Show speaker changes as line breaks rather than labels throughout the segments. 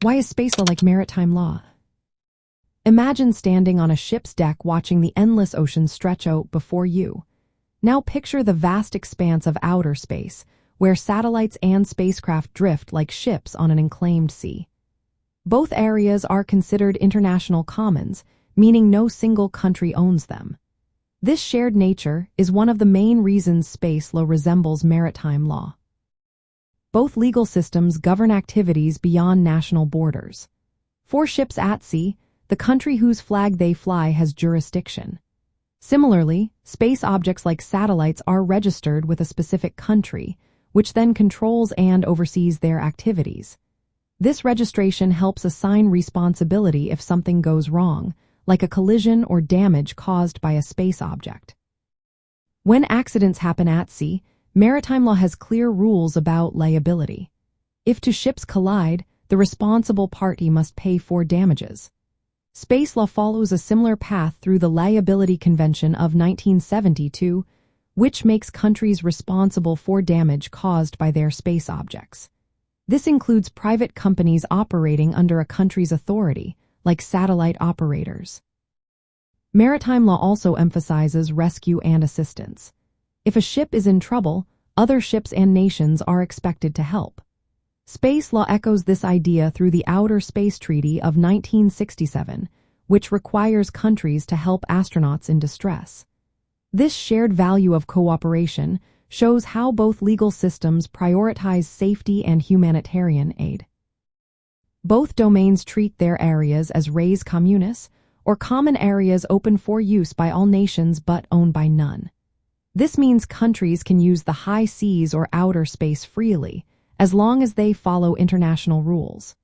Why is space law like maritime law? Imagine standing on a ship's deck watching the endless ocean stretch out before you. Now picture the vast expanse of outer space, where satellites and spacecraft drift like ships on an unclaimed sea. Both areas are considered international commons, meaning no single country owns them. This shared nature is one of the main reasons space law resembles maritime law. Both legal systems govern activities beyond national borders. For ships at sea, the country whose flag they fly has jurisdiction. Similarly, space objects like satellites are registered with a specific country, which then controls and oversees their activities. This registration helps assign responsibility if something goes wrong, like a collision or damage caused by a space object. When accidents happen at sea, maritime law has clear rules about liability. If two ships collide, the responsible party must pay for damages. Space law follows a similar path through the Liability Convention of 1972, which makes countries responsible for damage caused by their space objects. This includes private companies operating under a country's authority, like satellite operators. Maritime law also emphasizes rescue and assistance. If a ship is in trouble, other ships and nations are expected to help. Space law echoes this idea through the Outer Space Treaty of 1967, which requires countries to help astronauts in distress. This shared value of cooperation shows how both legal systems prioritize safety and humanitarian aid. Both domains treat their areas as res communis, or common areas open for use by all nations but owned by none. This means countries can use the high seas or outer space freely, as long as they follow international rules.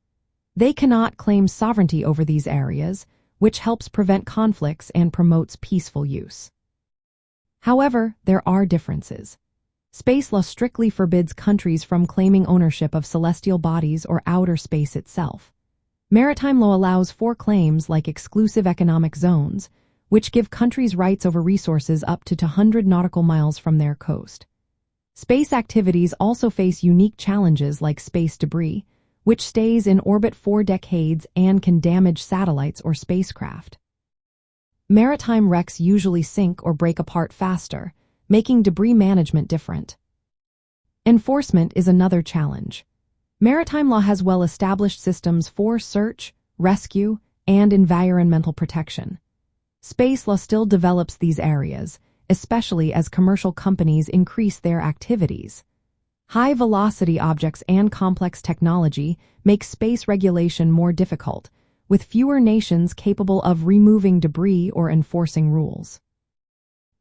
They cannot claim sovereignty over these areas, which helps prevent conflicts and promotes peaceful use. However, there are differences. Space law strictly forbids countries from claiming ownership of celestial bodies or outer space itself. Maritime law allows for claims like exclusive economic zones, which give countries rights over resources up to 200 nautical miles from their coast. Space activities also face unique challenges like space debris, which stays in orbit for decades and can damage satellites or spacecraft. Maritime wrecks usually sink or break apart faster, making debris management different. Enforcement is another challenge. Maritime law has well-established systems for search, rescue, and environmental protection. Space law still develops these areas, especially as commercial companies increase their activities. High-velocity objects and complex technology make space regulation more difficult, with fewer nations capable of removing debris or enforcing rules.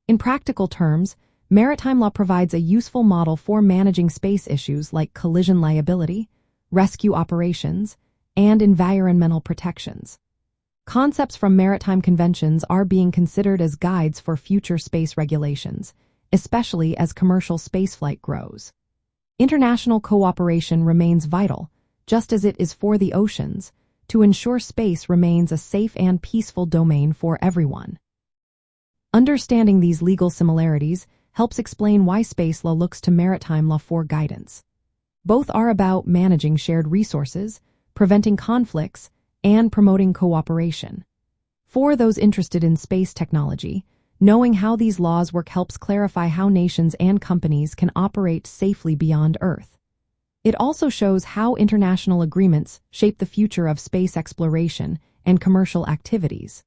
In practical terms, maritime law provides a useful model for managing space issues like collision liability, rescue operations, and environmental protections. Concepts from maritime conventions are being considered as guides for future space regulations, especially as commercial spaceflight grows. International cooperation remains vital, just as it is for the oceans, to ensure space remains a safe and peaceful domain for everyone. Understanding these legal similarities helps explain why space law looks to maritime law for guidance. Both are about managing shared resources, preventing conflicts, and promoting cooperation. For those interested in space technology, knowing how these laws work helps clarify how nations and companies can operate safely beyond Earth. It also shows how international agreements shape the future of space exploration and commercial activities.